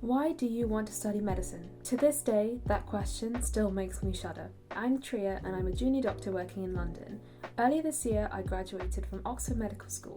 Why do you want to study medicine? To this day, that question still makes me shudder. I'm Triya and I'm a junior doctor working in London. Earlier this year, I graduated from Oxford Medical School.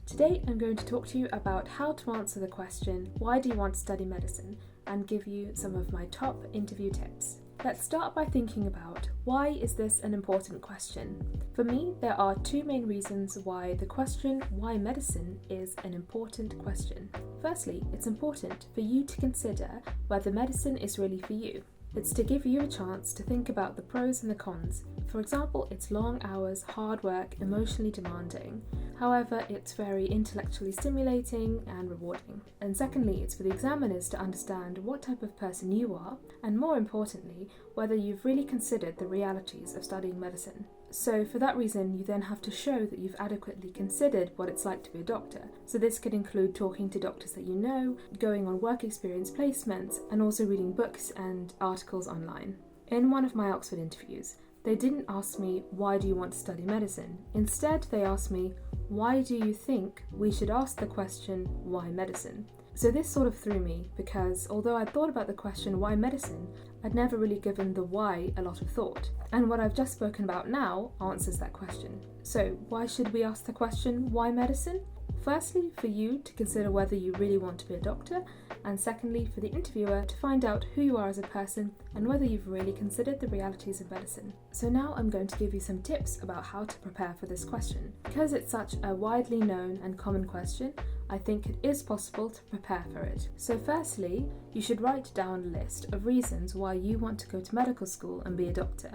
Today, I'm going to talk to you about how to answer the question, why do you want to study medicine? And give you some of my top interview tips. Let's start by thinking about why is this an important question? For me, there are two main reasons why the question, why medicine, is an important question. Firstly, it's important for you to consider whether medicine is really for you. It's to give you a chance to think about the pros and the cons. For example, it's long hours, hard work, emotionally demanding. However, it's very intellectually stimulating and rewarding. And secondly, it's for the examiners to understand what type of person you are, and more importantly, whether you've really considered the realities of studying medicine. So for that reason, you then have to show that you've adequately considered what it's like to be a doctor. So this could include talking to doctors that you know, going on work experience placements, and also reading books and articles online. In one of my Oxford interviews, they didn't ask me, why do you want to study medicine? Instead, they asked me, why do you think we should ask the question, why medicine? So this sort of threw me because although I'd thought about the question, why medicine, I'd never really given the why a lot of thought. And what I've just spoken about now answers that question. So why should we ask the question, why medicine? Firstly, for you to consider whether you really want to be a doctor, and secondly, for the interviewer to find out who you are as a person and whether you've really considered the realities of medicine. So now I'm going to give you some tips about how to prepare for this question. Because it's such a widely known and common question, I think it is possible to prepare for it. So firstly, you should write down a list of reasons why you want to go to medical school and be a doctor.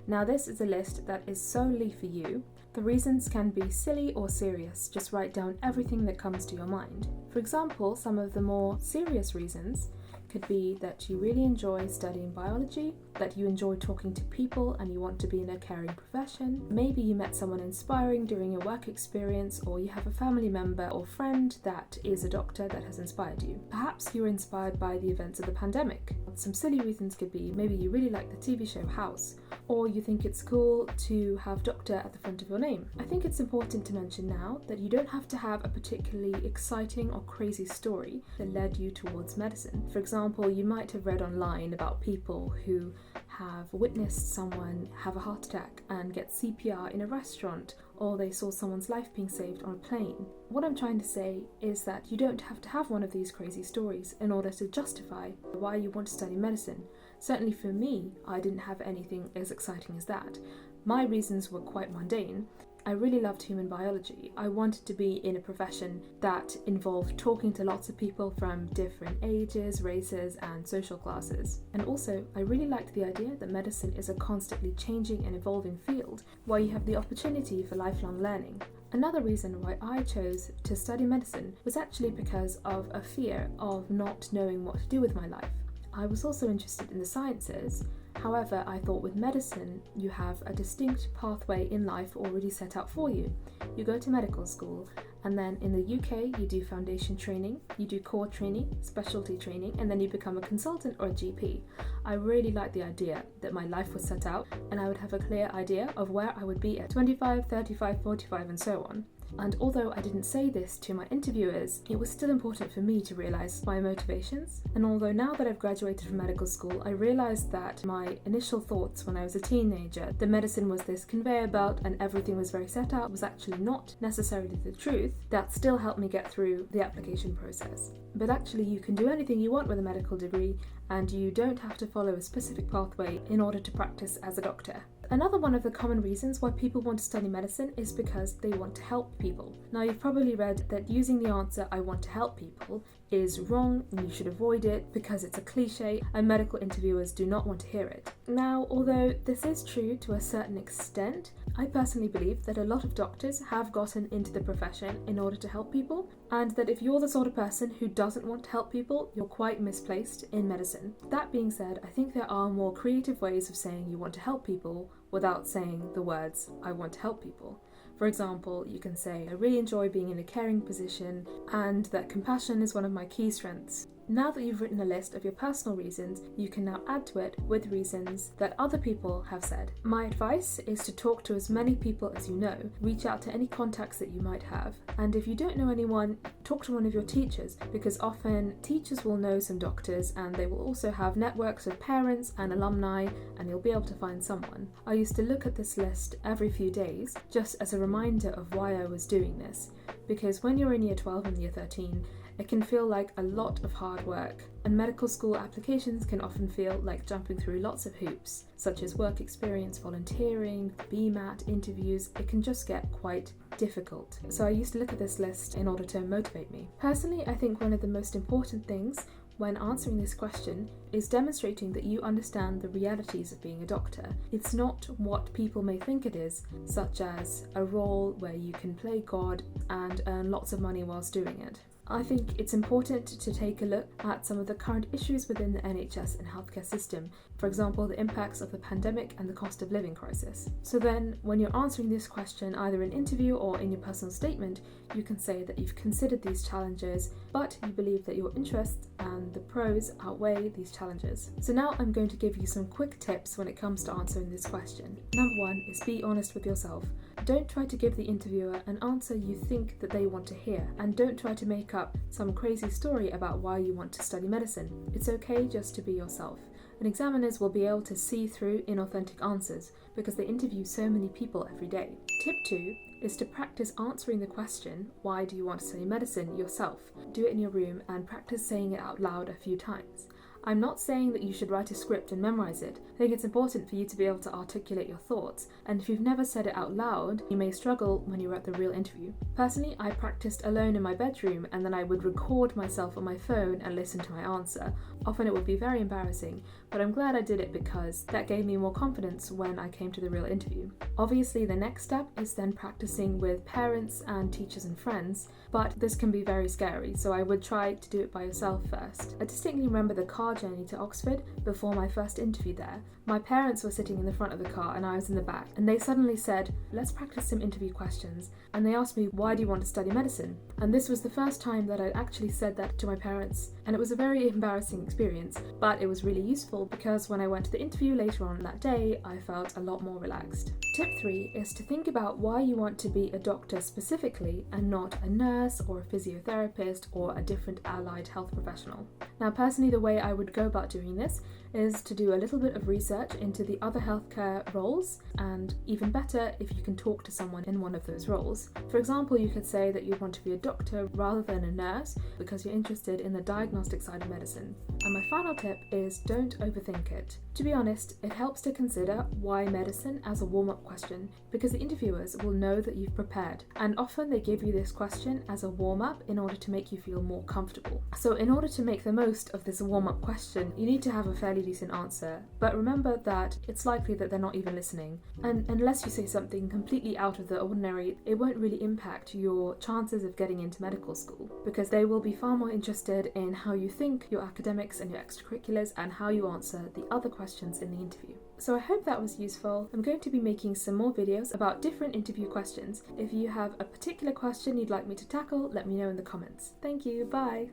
Now this is a list that is solely for you. The reasons can be silly or serious, just write down everything that comes to your mind. For example, some of the more serious reasons could be that you really enjoy studying biology, that you enjoy talking to people and you want to be in a caring profession. Maybe you met someone inspiring during your work experience, or you have a family member or friend that is a doctor that has inspired you. Perhaps you were inspired by the events of the pandemic. Some silly reasons could be maybe you really like the TV show House, or you think it's cool to have doctor at the front of your name. I think it's important to mention now that you don't have to have a particularly exciting or crazy story that led you towards medicine. For example, you might have read online about people who have witnessed someone have a heart attack and get CPR in a restaurant, or they saw someone's life being saved on a plane. What I'm trying to say is that you don't have to have one of these crazy stories in order to justify why you want to study medicine. Certainly for me, I didn't have anything as exciting as that. My reasons were quite mundane. I really loved human biology. I wanted to be in a profession that involved talking to lots of people from different ages, races, and social classes. And also, I really liked the idea that medicine is a constantly changing and evolving field where you have the opportunity for lifelong learning. Another reason why I chose to study medicine was actually because of a fear of not knowing what to do with my life. I was also interested in the sciences. However, I thought with medicine, you have a distinct pathway in life already set out for you. You go to medical school, and then in the UK, you do foundation training, you do core training, specialty training, and then you become a consultant or a GP. I really liked the idea that my life was set out, and I would have a clear idea of where I would be at 25, 35, 45, and so on. And although I didn't say this to my interviewers, it was still important for me to realise my motivations. And although now that I've graduated from medical school, I realised that my initial thoughts when I was a teenager, that medicine was this conveyor belt and everything was very set out, was actually not necessarily the truth, that still helped me get through the application process. But actually you can do anything you want with a medical degree, and you don't have to follow a specific pathway in order to practice as a doctor. Another one of the common reasons why people want to study medicine is because they want to help people. Now, you've probably read that using the answer, I want to help people, is wrong and you should avoid it because it's a cliche and medical interviewers do not want to hear it. Now, although this is true to a certain extent, I personally believe that a lot of doctors have gotten into the profession in order to help people, and that if you're the sort of person who doesn't want to help people, you're quite misplaced in medicine. That being said, I think there are more creative ways of saying you want to help people without saying the words, I want to help people. For example, you can say, I really enjoy being in a caring position and that compassion is one of my key strengths. Now that you've written a list of your personal reasons, you can now add to it with reasons that other people have said. My advice is to talk to as many people as you know, reach out to any contacts that you might have, and if you don't know anyone, talk to one of your teachers, because often teachers will know some doctors and they will also have networks of parents and alumni, and you'll be able to find someone. I used to look at this list every few days just as a reminder of why I was doing this, because when you're in year 12 and year 13, it can feel like a lot of hard work, and medical school applications can often feel like jumping through lots of hoops, such as work experience, volunteering, BMAT, interviews. It can just get quite difficult. So I used to look at this list in order to motivate me. Personally, I think one of the most important things when answering this question is demonstrating that you understand the realities of being a doctor. It's not what people may think it is, such as a role where you can play God and earn lots of money whilst doing it. I think it's important to take a look at some of the current issues within the NHS and healthcare system, for example, the impacts of the pandemic and the cost of living crisis. So then, when you're answering this question either in interview or in your personal statement, you can say that you've considered these challenges, but you believe that your interests and the pros outweigh these challenges. So now I'm going to give you some quick tips when it comes to answering this question. Number 1 is be honest with yourself. Don't try to give the interviewer an answer you think that they want to hear, and don't try to make up some crazy story about why you want to study medicine. It's okay just to be yourself. And examiners will be able to see through inauthentic answers because they interview so many people every day. Tip 2 is to practice answering the question, why do you want to study medicine, yourself. Do it in your room and practice saying it out loud a few times. I'm not saying that you should write a script and memorize it. I think it's important for you to be able to articulate your thoughts, and if you've never said it out loud, you may struggle when you're at the real interview. Personally, I practiced alone in my bedroom, and then I would record myself on my phone and listen to my answer. Often it would be very embarrassing, but I'm glad I did it because that gave me more confidence when I came to the real interview. Obviously, the next step is then practicing with parents and teachers and friends, but this can be very scary, so I would try to do it by yourself first. I distinctly remember the car journey to Oxford before my first interview there. My parents were sitting in the front of the car and I was in the back, and they suddenly said, let's practice some interview questions, and they asked me, why do you want to study medicine? And this was the first time that I'd actually said that to my parents, and it was a very embarrassing experience, but it was really useful because when I went to the interview later on that day, I felt a lot more relaxed. Tip 3 is to think about why you want to be a doctor specifically and not a nurse or a physiotherapist or a different allied health professional. Now, personally, the way I would go about doing this is to do a little bit of research into the other healthcare roles, and even better if you can talk to someone in one of those roles. For example, you could say that you want to be a doctor rather than a nurse because you're interested in the diagnostic side of medicine. And my final tip is don't overthink it. To be honest, it helps to consider why medicine as a warm-up question, because the interviewers will know that you've prepared, and often they give you this question as a warm-up in order to make you feel more comfortable. So in order to make the most of this warm-up question, you need to have a fairly decent answer, but remember that it's likely that they're not even listening, and unless you say something completely out of the ordinary, it won't really impact your chances of getting into medical school, because they will be far more interested in how you think, your academics and your extracurriculars, and how you answer the other questions in the interview. So I hope that was useful. I'm going to be making some more videos about different interview questions. If you have a particular question you'd like me to tackle, let me know in the comments. Thank you, bye!